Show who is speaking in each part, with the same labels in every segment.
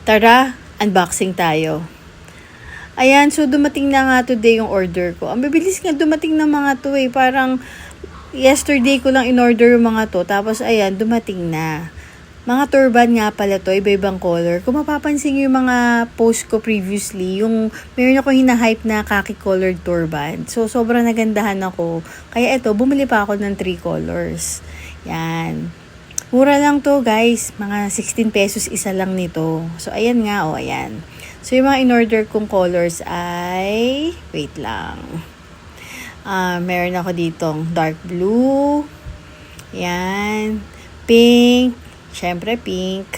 Speaker 1: Tara, unboxing tayo. Ayan, so dumating na nga today yung order ko. Ang bibilis nga dumating ng mga to eh. Parang yesterday ko lang in-order yung mga to. Tapos ayan, dumating na. Mga turban nga pala to, iba-ibang color. Kung mapapansin nyo yung mga post ko previously, yung meron ako hina-hype na khaki-colored turban. So, sobrang nagandahan ako. Kaya ito, bumili pa ako ng 3 colors. Yan. Mura lang to guys, mga 16 pesos isa lang nito. So ayan nga ayan. So yung mga in-order kong colors ay, wait lang. Meron ako ditong dark blue, yan, pink, syempre pink,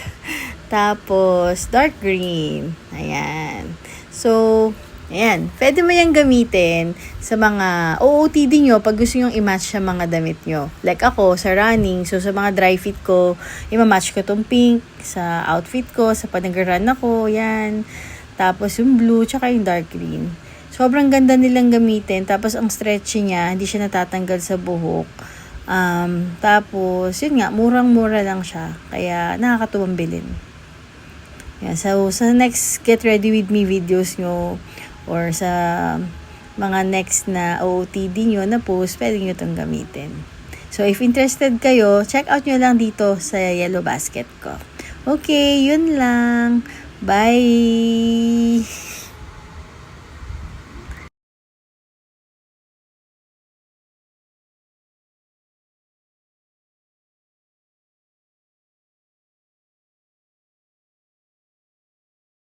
Speaker 1: tapos dark green, ayan. So, ayan, pwede mo yan gamitin sa mga OOTD nyo pag gusto nyo i-match sa mga damit nyo. Like ako, sa running, so sa mga dry fit ko, i-match ko tong pink sa outfit ko, sa pag nag-run ako, yan. Tapos yung blue, tsaka yung dark green. Sobrang ganda nilang gamitin. Tapos ang stretchy niya, hindi siya natatanggal sa buhok. Tapos, yun nga, murang-mura lang siya. Kaya nakakatuwang bilhin. Yan, so, sa next Get Ready With Me videos nyo, or sa mga next na OOTD nyo na post, pwede nyo itong gamitin. So, if interested kayo, check out nyo lang dito sa Yellow Basket ko. Okay, yun lang. Bye!